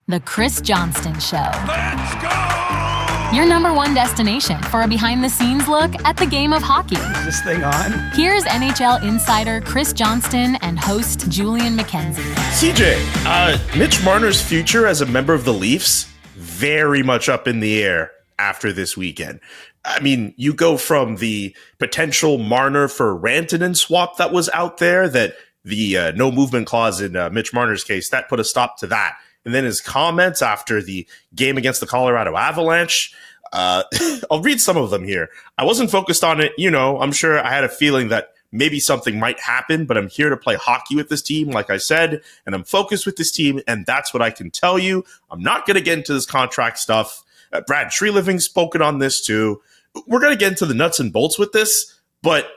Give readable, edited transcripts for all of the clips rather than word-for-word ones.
The Chris Johnston Show. Let's go! Your number one destination for a behind-the-scenes look at the game of hockey. Is this thing on? Here's NHL insider Chris Johnston and host Julian McKenzie. CJ, Mitch Marner's future as a member of the Leafs, very much up in the air after this weekend. I mean, you go from the potential Marner for Rantanen swap that was out there, that the no movement clause in Mitch Marner's case, that put a stop to that. And then his comments after the game against the Colorado Avalanche, I'll read some of them here. I wasn't focused on it. You know, I'm sure I had a feeling that maybe something might happen, but I'm here to play hockey with this team, like I said, and I'm focused with this team, and that's what I can tell you. I'm not going to get into this contract stuff. Brad Treliving's spoken on this too. We're going to get into the nuts and bolts with this, but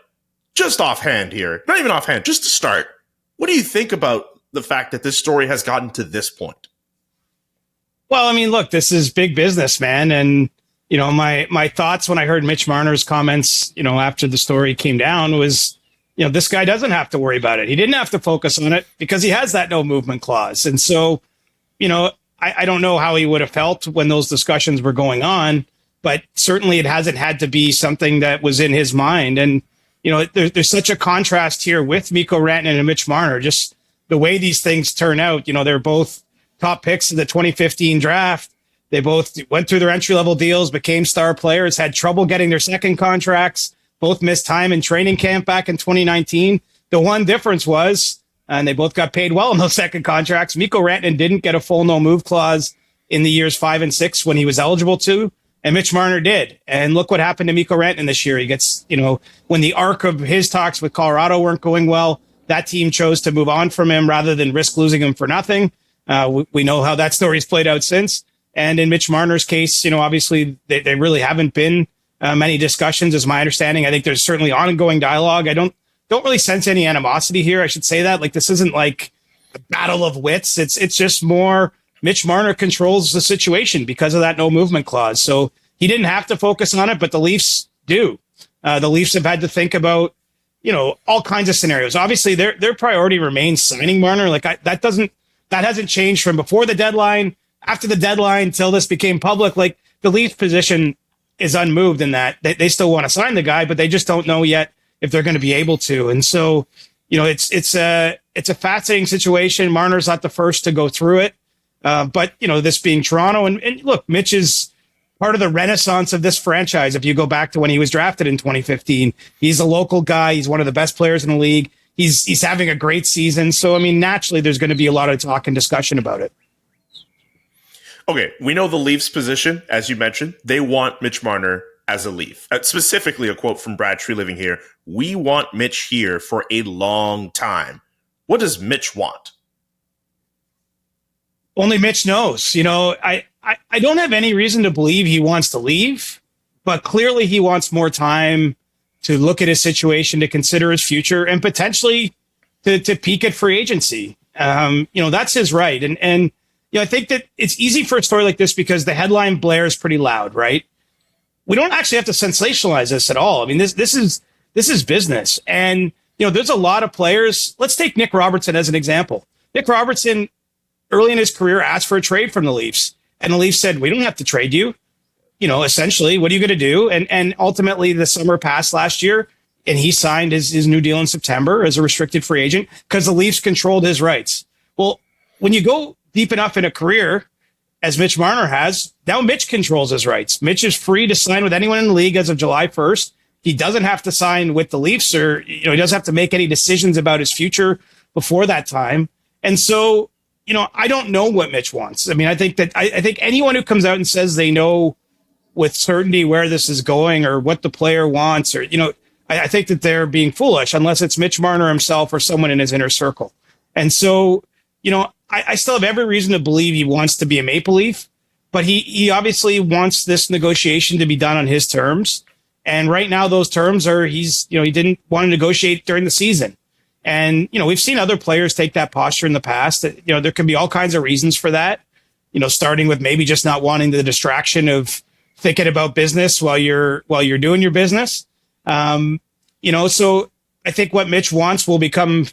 just offhand here, not even offhand, just to start, what do you think about the fact that this story has gotten to this point? Well, I mean, look, this is big business, man. And, you know, my thoughts when I heard Mitch Marner's comments, you know, after the story came down was, you know, this guy doesn't have to worry about it. He didn't have to focus on it because he has that no movement clause. And so, you know, I don't know how he would have felt when those discussions were going on, but certainly it hasn't had to be something that was in his mind. And, you know, there's such a contrast here with Mikko Rantanen and Mitch Marner, just the way these things turn out. You know, they're both top picks in the 2015 draft. They both went through their entry-level deals, became star players, had trouble getting their second contracts, both missed time in training camp back in 2019. The one difference was, and they both got paid well in those second contracts, Mikko Rantanen didn't get a full no-move clause in the years 5 and 6 when he was eligible to, and Mitch Marner did. And look what happened to Mikko Rantanen this year. He gets, you know, when the arc of his talks with Colorado weren't going well, that team chose to move on from him rather than risk losing him for nothing. We know how that story's played out since. And in Mitch Marner's case, you know, obviously they really haven't been many discussions, is my understanding. I think there's certainly ongoing dialogue. I don't really sense any animosity here. I should say that. Like, this isn't like a battle of wits. It's just more Mitch Marner controls the situation because of that no movement clause. So he didn't have to focus on it, but the Leafs do. The Leafs have had to think about, you know, all kinds of scenarios. Obviously, their priority remains signing Marner. Like, that hasn't changed from before the deadline, after the deadline, till this became public. Like, the Leafs position is unmoved in that they still want to sign the guy, but they just don't know yet if they're going to be able to. And so, you know, it's a fascinating situation. Marner's not the first to go through it. But, you know, this being Toronto, and look, Mitch is part of the renaissance of this franchise. If you go back to when he was drafted in 2015, he's a local guy. He's one of the best players in the league. He's having a great season. So, I mean, naturally, there's going to be a lot of talk and discussion about it. Okay, we know the Leafs position, as you mentioned. They want Mitch Marner as a Leaf. Specifically, a quote from Brad Treliving here. We want Mitch here for a long time. What does Mitch want? Only Mitch knows. You know, I don't have any reason to believe he wants to leave, but clearly he wants more time to look at his situation, to consider his future, and potentially to peak at free agency. You know, that's his right. And you know, I think that it's easy for a story like this because the headline blares pretty loud, right? We don't actually have to sensationalize this at all. I mean, this is business. And, you know, there's a lot of players. Let's take Nick Robertson as an example. Nick Robertson, early in his career, asked for a trade from the Leafs. And the Leafs said, we don't have to trade you. You know, essentially, what are you going to do? And ultimately, the summer passed last year, and he signed his new deal in September as a restricted free agent because the Leafs controlled his rights. Well, when you go deep enough in a career, as Mitch Marner has, now Mitch controls his rights. Mitch is free to sign with anyone in the league as of July 1st. He doesn't have to sign with the Leafs, or, you know, he doesn't have to make any decisions about his future before that time. And so, you know, I don't know what Mitch wants. I mean, I think anyone who comes out and says they know with certainty where this is going or what the player wants, or, you know, I think that they're being foolish unless it's Mitch Marner himself or someone in his inner circle. And so, you know, I still have every reason to believe he wants to be a Maple Leaf, but he obviously wants this negotiation to be done on his terms. And right now those terms are, he didn't want to negotiate during the season. And, you know, we've seen other players take that posture in the past. That, you know, there can be all kinds of reasons for that, you know, starting with maybe just not wanting the distraction of thinking about business while you're doing your business. You know, so I think what Mitch wants will become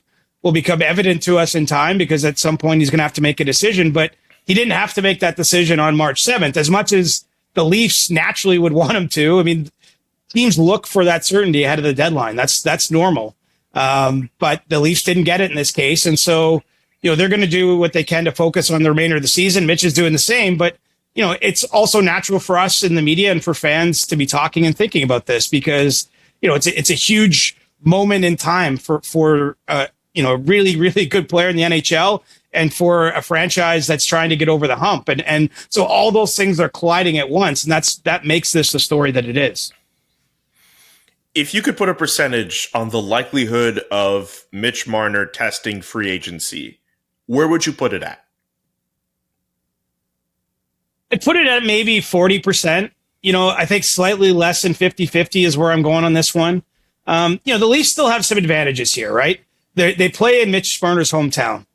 evident to us in time, because at some point he's going to have to make a decision. But he didn't have to make that decision on March 7th, as much as the Leafs naturally would want him to. I mean, teams look for that certainty ahead of the deadline. That's normal. But the Leafs didn't get it in this case. And so, they're going to do what they can to focus on the remainder of the season. Mitch is doing the same, but it's also natural for us in the media and for fans to be talking and thinking about this because, it's a huge moment in time for a really, really good player in the NHL and for a franchise that's trying to get over the hump. And so all those things are colliding at once. And that makes this the story that it is. If you could put a percentage on the likelihood of Mitch Marner testing free agency, where would you put it at? I'd put it at maybe 40%. I think slightly less than 50-50 is where I'm going on this one. The Leafs still have some advantages here, right? They play in Mitch Marner's hometown.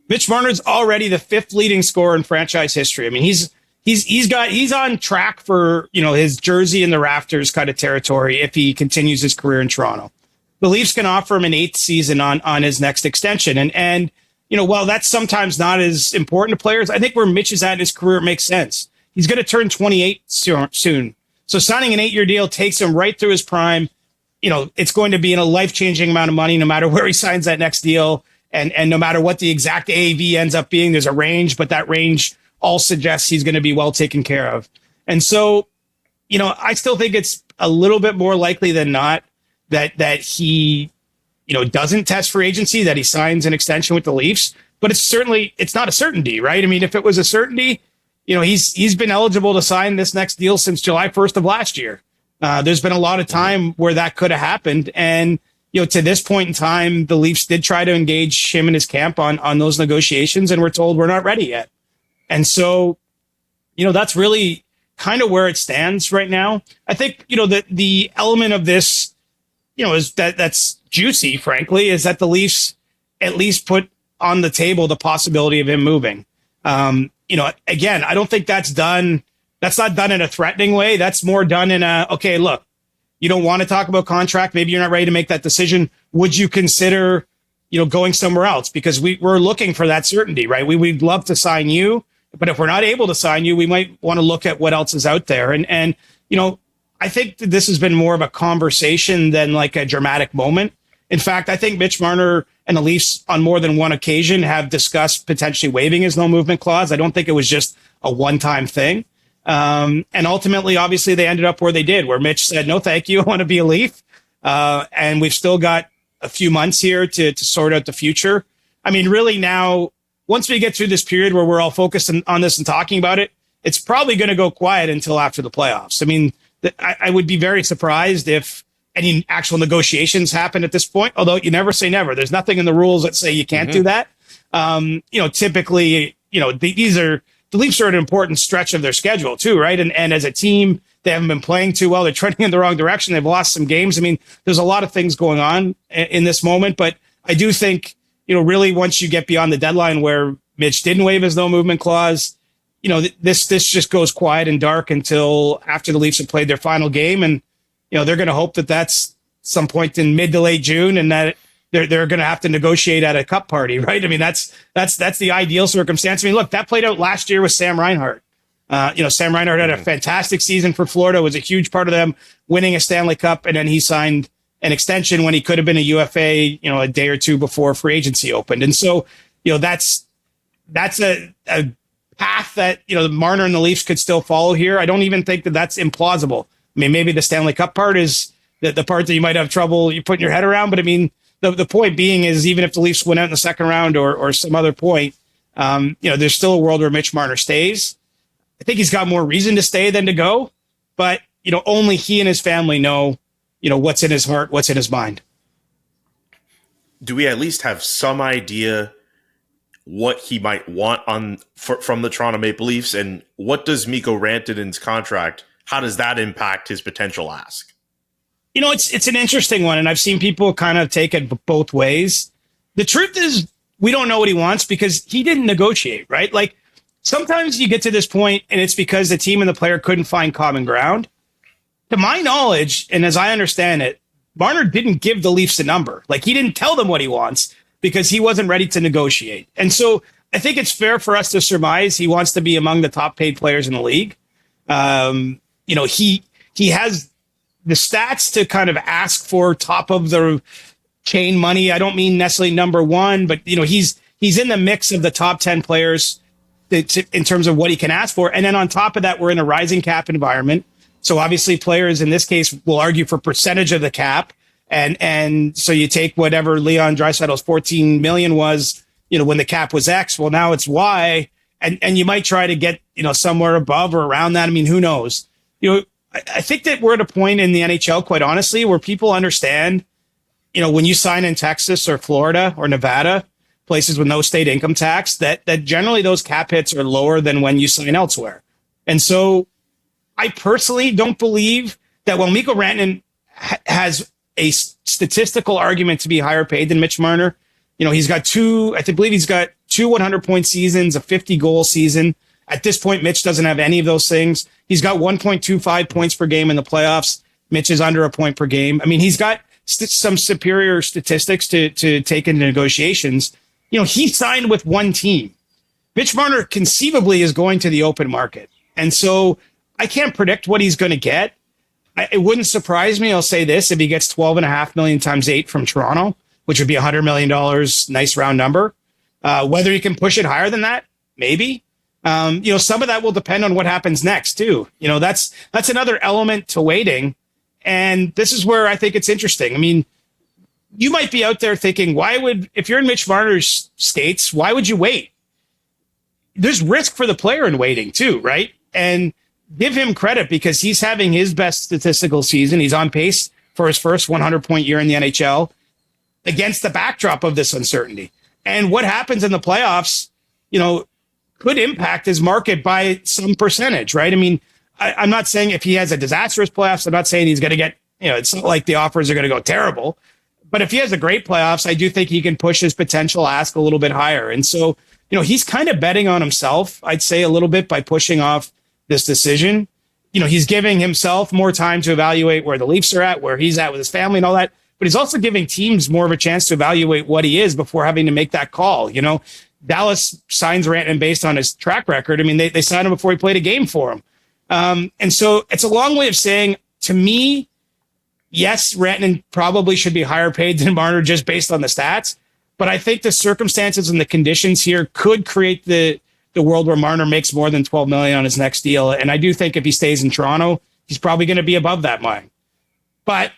Mitch Marner's already the 5th leading scorer in franchise history. I mean, he's on track for, his jersey in the rafters kind of territory if he continues his career in Toronto. The Leafs can offer him an 8th season on his next extension. And while that's sometimes not as important to players, I think where Mitch is at in his career makes sense. He's going to turn 28 soon. So signing an 8-year deal takes him right through his prime. It's going to be in a life-changing amount of money no matter where he signs that next deal. And no matter what the exact AAV ends up being, there's a range, but that range all suggests he's going to be well taken care of. And so, I still think it's a little bit more likely than not that he, doesn't test free agency, that he signs an extension with the Leafs. But it's not a certainty, right? I mean, if it was a certainty, he's been eligible to sign this next deal since July 1st of last year. There's been a lot of time where that could have happened. And, to this point in time, the Leafs did try to engage him and his camp on those negotiations, and we're told we're not ready yet. And so, that's really kind of where it stands right now. I think, the element of this, is that's juicy, frankly, is that the Leafs at least put on the table the possibility of him moving. Again, I don't think that's done. That's not done in a threatening way. That's more done in okay, look, you don't want to talk about contract. Maybe you're not ready to make that decision. Would you consider, going somewhere else? Because we're looking for that certainty, right? We'd love to sign you, but if we're not able to sign you, we might want to look at what else is out there. And I think that this has been more of a conversation than like a dramatic moment. In fact, I think Mitch Marner and the Leafs on more than one occasion have discussed potentially waiving his no movement clause. I don't think it was just a one-time thing. And ultimately, obviously, they ended up where they did, where Mitch said, no, thank you. I want to be a Leaf. And we've still got a few months here to sort out the future. I mean, really now, once we get through this period where we're all focused on this and talking about it, it's probably going to go quiet until after the playoffs. I mean, I would be very surprised if any actual negotiations happen at this point, although you never say never. There's nothing in the rules that say you can't do that. Typically, the Leafs are at an important stretch of their schedule too, right? And as a team, they haven't been playing too well. They're trending in the wrong direction. They've lost some games. I mean, there's a lot of things going on in this moment, but I do think, really once you get beyond the deadline where Mitch didn't waive his no movement clause, this just goes quiet and dark until after the Leafs have played their final game. And, they're going to hope that that's some point in mid to late June and that they're going to have to negotiate at a cup party, right? I mean, that's the ideal circumstance. I mean, look, that played out last year with Sam Reinhart. Sam Reinhart had a fantastic season for Florida, was a huge part of them winning a Stanley Cup, and then he signed an extension when he could have been a UFA, a day or two before free agency opened. And so, that's a path that, Marner and the Leafs could still follow here. I don't even think that that's implausible. I mean, maybe the Stanley Cup part is the part that you might have trouble you putting your head around, but I mean, the point being is even if the Leafs went out in the second round or some other point, there's still a world where Mitch Marner stays. I think he's got more reason to stay than to go, but, only he and his family know, what's in his heart, what's in his mind. Do we at least have some idea what he might want from the Toronto Maple Leafs, and what does Mikko Rantanen's contract, how does that impact his potential ask? It's an interesting one, and I've seen people kind of take it both ways. The truth is, we don't know what he wants because he didn't negotiate, right? Like, sometimes you get to this point, and it's because the team and the player couldn't find common ground. To my knowledge, and as I understand it, Marner didn't give the Leafs a number. Like, he didn't tell them what he wants because he wasn't ready to negotiate. And so I think it's fair for us to surmise he wants to be among the top paid players in the league. He has the stats to kind of ask for top of the chain money. I don't mean necessarily number one, but he's in the mix of the top 10 players in terms of what he can ask for. And then on top of that, we're in a rising cap environment. So obviously players in this case will argue for percentage of the cap. And so you take whatever Leon Draisaitl's 14 million was, when the cap was X, well, now it's Y. And you might try to get, somewhere above or around that. I mean, who knows? I think that we're at a point in the NHL, quite honestly, where people understand, when you sign in Texas or Florida or Nevada, places with no state income tax, that generally those cap hits are lower than when you sign elsewhere. And so I personally don't believe that while Mikko Rantanen has a statistical argument to be higher paid than Mitch Marner, he's got two 100-point seasons, a 50-goal season. At this point, Mitch doesn't have any of those things. He's got 1.25 points per game in the playoffs. Mitch is under a point per game. I mean, he's got some superior statistics to take into negotiations. He signed with one team. Mitch Marner conceivably is going to the open market. And so I can't predict what he's going to get. It wouldn't surprise me, I'll say this, if he gets $12.5 million times 8 from Toronto, which would be $100 million, nice round number. Whether he can push it higher than that, maybe. Some of that will depend on what happens next, too. That's another element to waiting. And this is where I think it's interesting. I mean, you might be out there thinking, if you're in Mitch Marner's skates, why would you wait? There's risk for the player in waiting, too, right? And give him credit because he's having his best statistical season. He's on pace for his first 100-point year in the NHL against the backdrop of this uncertainty. And what happens in the playoffs, could impact his market by some percentage, right? I mean, I'm not saying if he has a disastrous playoffs, I'm not saying he's going to get, it's not like the offers are going to go terrible. But if he has a great playoffs, I do think he can push his potential ask a little bit higher. And so, he's kind of betting on himself, I'd say, a little bit by pushing off this decision. He's giving himself more time to evaluate where the Leafs are at, where he's at with his family and all that. But he's also giving teams more of a chance to evaluate what he is before having to make that call. Dallas signs Rantanen based on his track record. I mean, they signed him before he played a game for him. And so it's a long way of saying, to me, yes, Rantanen probably should be higher paid than Marner just based on the stats. But I think the circumstances and the conditions here could create the world where Marner makes more than $12 million on his next deal. And I do think if he stays in Toronto, he's probably going to be above that line. But,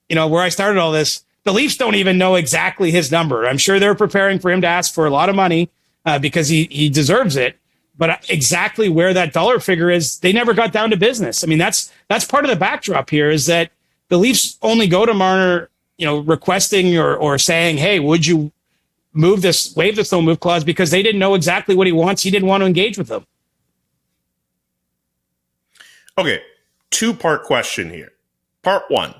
where I started all this, the Leafs don't even know exactly his number. I'm sure they're preparing for him to ask for a lot of money because he deserves it. But exactly where that dollar figure is, they never got down to business. I mean, that's part of the backdrop here is that the Leafs only go to Marner, requesting or saying, hey, would you waive this no move clause, because they didn't know exactly what he wants. He didn't want to engage with them. Okay, 2-part question here. Part 1.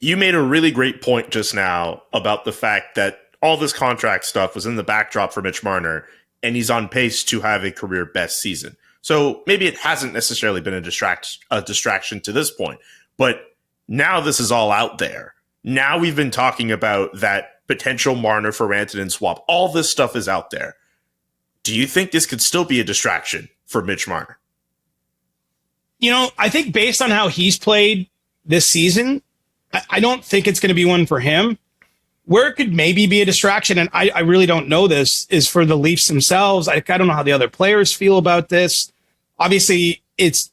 You made a really great point just now about the fact that all this contract stuff was in the backdrop for Mitch Marner, and he's on pace to have a career best season. So maybe it hasn't necessarily been a distraction to this point, but now this is all out there. Now we've been talking about that potential Marner for Rantanen swap. All this stuff is out there. Do you think this could still be a distraction for Mitch Marner? I think based on how he's played this season, I don't think it's going to be one for him. Where it could maybe be a distraction, and I really don't know this, is for the Leafs themselves. I don't know how the other players feel about this. Obviously, it's,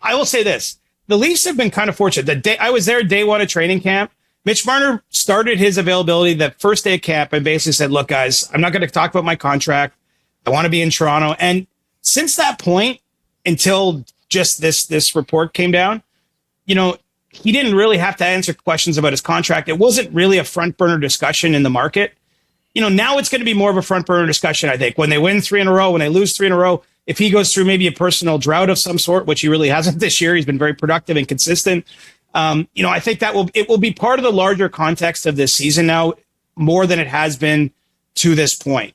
I will say this. The Leafs have been kind of fortunate. The day I was there, day one of training camp, Mitch Marner started his availability that first day of camp and basically said, look, guys, I'm not going to talk about my contract. I want to be in Toronto. And since that point, until just this report came down, he didn't really have to answer questions about his contract. It wasn't really a front burner discussion in the market. Now it's going to be more of a front burner discussion, I think. When they win 3 in a row, when they lose 3 in a row, if he goes through maybe a personal drought of some sort, which he really hasn't this year, he's been very productive and consistent. I think it will be part of the larger context of this season now, more than it has been to this point.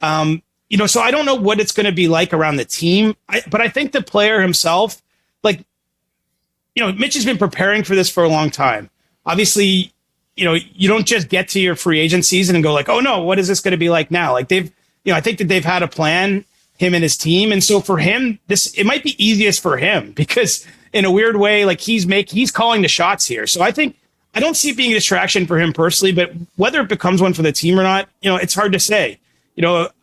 So I don't know what it's going to be like around the team, but I think the player himself, Mitch has been preparing for this for a long time. Obviously, you don't just get to your free agent season and go like, oh no, what is this going to be like now? Like they've I think that they've had a plan, him and his team. And so for him, it might be easiest for him because in a weird way, like he's calling the shots here. So I don't see it being a distraction for him personally, but whether it becomes one for the team or not, it's hard to say.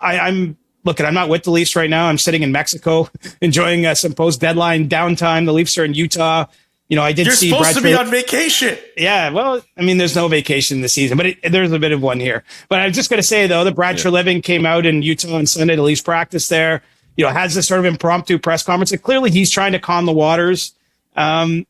I'm not with the Leafs right now. I'm sitting in Mexico enjoying some post-deadline downtime. The Leafs are in Utah. I did see You're supposed Brad to be on vacation. Yeah, well, I mean, there's no vacation this season, but there's a bit of one here. But I'm just going to say, though, that Brad Treliving came out in Utah on Sunday to Leafs practice there, has this sort of impromptu press conference. And clearly he's trying to calm the waters. It's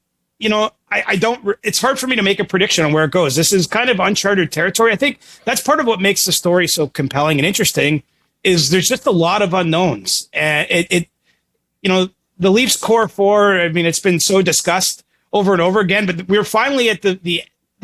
hard for me to make a prediction on where it goes. This is kind of uncharted territory. I think that's part of what makes the story so compelling and interesting is there's just a lot of unknowns. And the Leafs core four, I mean, it's been so discussed over and over again, but we're finally at the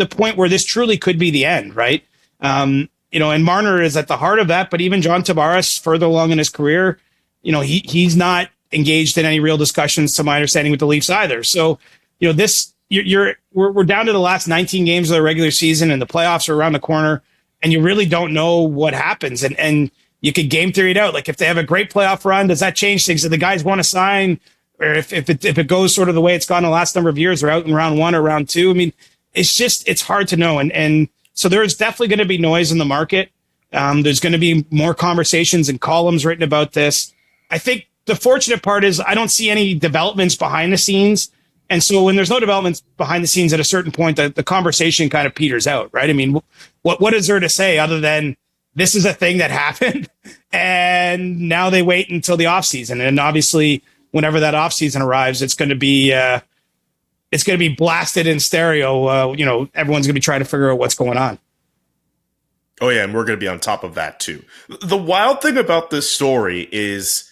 point where this truly could be the end, right? And Marner is at the heart of that, but even John Tavares further along in his career, he's not engaged in any real discussions to my understanding with the Leafs either. So, we're down to the last 19 games of the regular season and the playoffs are around the corner and you really don't know what happens. And you could game theory it out. Like if they have a great playoff run, does that change things? Do the guys want to sign? Or if it goes sort of the way it's gone the last number of years, or out in round one or round two, I mean, it's hard to know. And so there's definitely going to be noise in the market. There's going to be more conversations and columns written about this. I think the fortunate part is I don't see any developments behind the scenes. And so when there's no developments behind the scenes at a certain point, the conversation kind of peters out, right? I mean, what is there to say other than this is a thing that happened and now they wait until the offseason. And obviously, whenever that offseason arrives, it's going to be blasted in stereo. Everyone's going to be trying to figure out what's going on. Oh, yeah, and we're going to be on top of that, too. The wild thing about this story is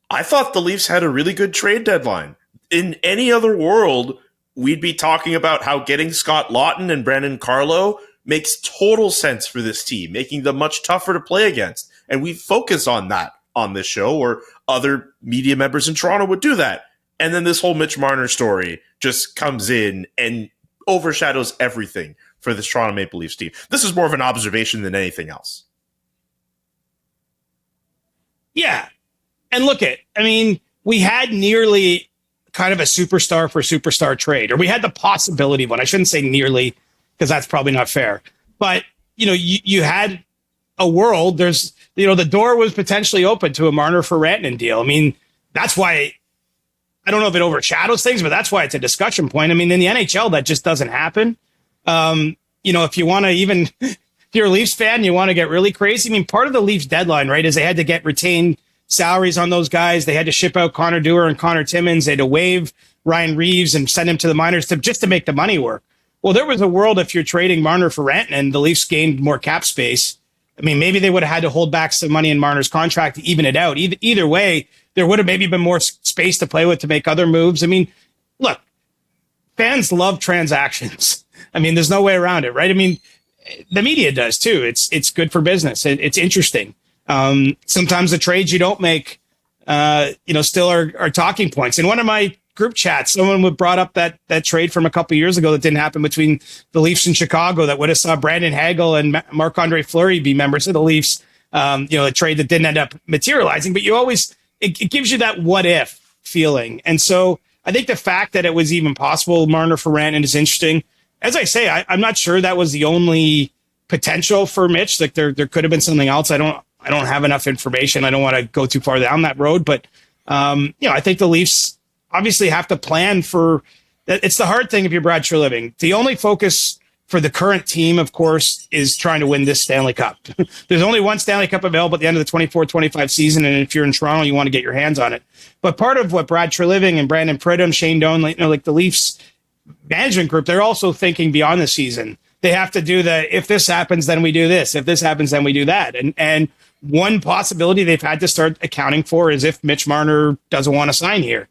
I thought the Leafs had a really good trade deadline. In any other world, we'd be talking about how getting Scott Laughton and Brandon Carlo makes total sense for this team, making them much tougher to play against. And we focus on that on this show, or other media members in Toronto would do that. And then this whole Mitch Marner story just comes in and overshadows everything for this Toronto Maple Leafs team. This is more of an observation than anything else. Yeah. And we had nearly kind of a superstar for superstar trade, or we had the possibility of one. I shouldn't say nearly because that's probably not fair. But, you had a world, the door was potentially open to a Marner for Rantanen deal. I mean, that's why, I don't know if it overshadows things, but that's why it's a discussion point. I mean, in the NHL, that just doesn't happen. If you want to if you're a Leafs fan, you want to get really crazy. I mean, part of the Leafs deadline, right, is they had to get retained salaries on those guys. They had to ship out Connor Dewar and Connor Timmins. They had to waive Ryan Reeves and send him to the minors just to make the money work. Well, there was a world if you're trading Marner for Rantanen, the Leafs gained more cap space. I mean, maybe they would have had to hold back some money in Marner's contract to even it out. Either way, there would have maybe been more space to play with to make other moves. I mean, look, fans love transactions. I mean, there's no way around it, right? I mean, the media does too. It's good for business. It's interesting. Sometimes the trades you don't make, still are talking points. In one of my group chats, someone brought up that trade from a couple of years ago that didn't happen between the Leafs and Chicago that would have saw Brandon Hagel and Marc-Andre Fleury be members of the Leafs. A trade that didn't end up materializing, but it gives you that what if feeling. And so I think the fact that it was even possible Marner for Rantanen is interesting. As I say, I'm not sure that was the only potential for Mitch. Like there could have been something else. I don't have enough information. I don't want to go too far down that road, but I think the Leafs obviously have to plan for that. It's the hard thing if you're Brad Treliving. The only focus for the current team, of course, is trying to win this Stanley Cup. There's only one Stanley Cup available at the end of the 24-25 season, and if you're in Toronto, you want to get your hands on it. But part of what Brad Treliving and Brandon Pridham, Shane Doan, like the Leafs management group, they're also thinking beyond the season. They have to do if this happens, then we do this. If this happens, then we do that. And one possibility they've had to start accounting for is if Mitch Marner doesn't want to sign here.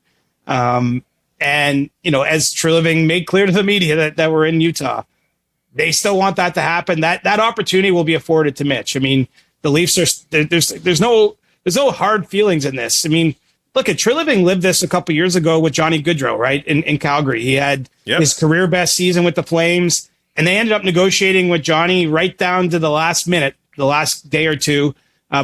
As Treliving made clear to the media that we're in Utah, they still want that to happen. That opportunity will be afforded to Mitch. I mean, the Leafs there's no hard feelings in this. I mean, look at Treliving lived this a couple years ago with Johnny Gaudreau, right? In Calgary. He had his career best season with the Flames, and they ended up negotiating with Johnny right down to the last minute, the last day or two.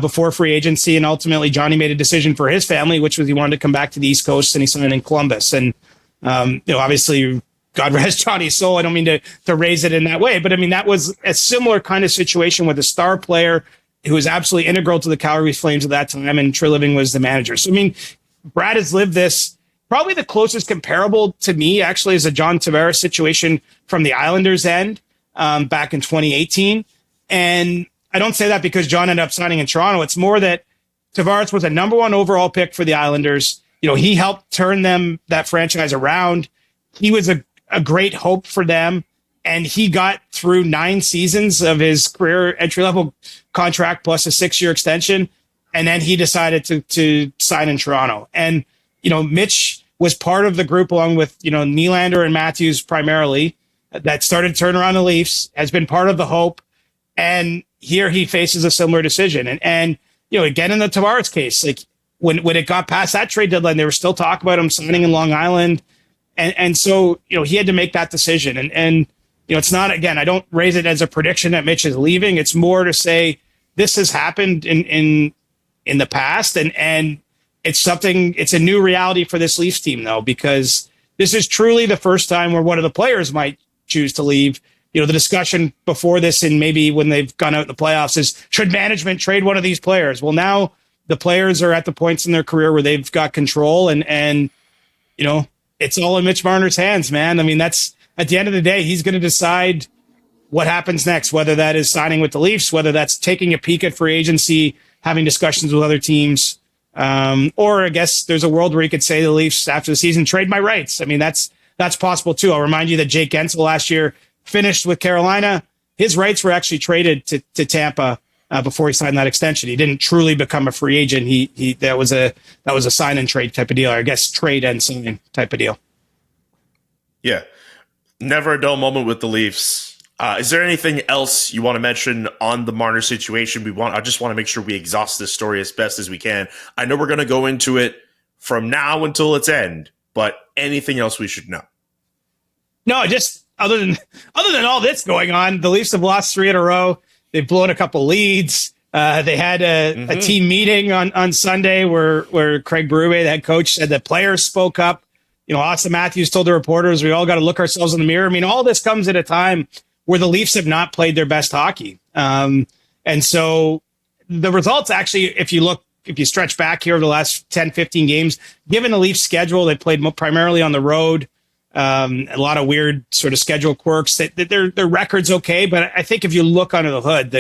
before free agency. And ultimately, Johnny made a decision for his family, which was he wanted to come back to the East Coast, and he signed in Columbus. And, obviously, God rest Johnny's soul. I don't mean to raise it in that way, but I mean, that was a similar kind of situation with a star player who was absolutely integral to the Calgary Flames at that time, and Treliving was the manager. So, I mean, Brad has lived this. Probably the closest comparable to me, actually, is a John Tavares situation from the Islanders' end back in 2018. And I don't say that because John ended up signing in Toronto. It's more that Tavares was a number 1 overall pick for the Islanders. He helped turn that franchise around. He was a great hope for them. And he got through 9 seasons of his career entry-level contract plus a 6-year extension. And then he decided to sign in Toronto. And, Mitch was part of the group along with, Nylander and Matthews primarily that started to turn around the Leafs, has been part of the hope. And here he faces a similar decision. And again, in the Tavares case, like when it got past that trade deadline, they were still talking about him signing in Long Island. And so, he had to make that decision. And it's not, again, I don't raise it as a prediction that Mitch is leaving. It's more to say this has happened in the past. And it's a new reality for this Leafs team, though, because this is truly the first time where one of the players might choose to leave. The discussion before this and maybe when they've gone out in the playoffs is, should management trade one of these players? Well, now the players are at the points in their career where they've got control and it's all in Mitch Marner's hands, man. I mean, that's at the end of the day, he's going to decide what happens next, whether that is signing with the Leafs, whether that's taking a peek at free agency, having discussions with other teams. Or I guess there's a world where he could say to the Leafs after the season, trade my rights. I mean, that's possible too. I'll remind you that Jake Gensel last year finished with Carolina. His rights were actually traded to Tampa before he signed that extension. He didn't truly become a free agent. That was a sign and trade type of deal, or I guess trade and sign type of deal. Yeah. Never a dull moment with the Leafs. Is there anything else you want to mention on the Marner situation? I just want to make sure we exhaust this story as best as we can. I know we're going to go into it from now until its end, but anything else we should know? No, just other than all this going on, the Leafs have lost 3 in a row. They've blown a couple leads. They had a team meeting on Sunday where Craig Berube, the head coach, said that players spoke up. Austin Matthews told the reporters, we all got to look ourselves in the mirror. I mean, all this comes at a time where the Leafs have not played their best hockey. And so the results actually, if you stretch back here over the last 10, 15 games, given the Leafs schedule, they played primarily on the road. A lot of weird sort of schedule quirks. Their record's okay, but I think if you look under the hood,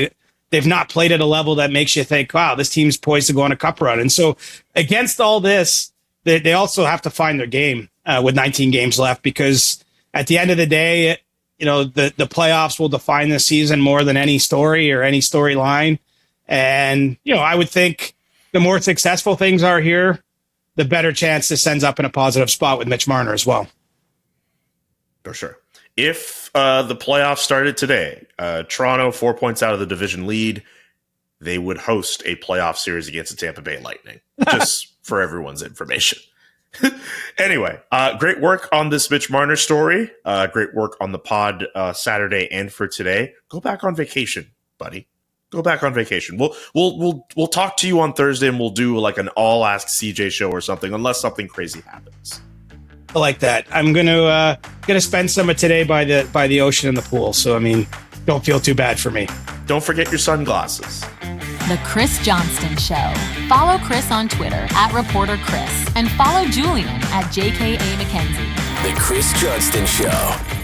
they've not played at a level that makes you think, wow, this team's poised to go on a cup run. And so against all this, they also have to find their game with 19 games left, because at the end of the day, the playoffs will define this season more than any story or any storyline. And, I would think the more successful things are here, the better chance this ends up in a positive spot with Mitch Marner as well. For sure. If the playoffs started today, Toronto 4 points out of the division lead, they would host a playoff series against the Tampa Bay Lightning, just for everyone's information. Anyway, great work on this Mitch Marner story. Great work on the pod Saturday and for today. Go back on vacation, buddy. Go back on vacation. We'll talk to you on Thursday, and we'll do like an all Ask CJ show or something, unless something crazy happens. I like that. I'm gonna spend some of today by the ocean and the pool. So I mean, don't feel too bad for me. Don't forget your sunglasses. The Chris Johnston Show. Follow Chris on Twitter @ReporterChris and follow Julian @JKA McKenzie. The Chris Johnston Show.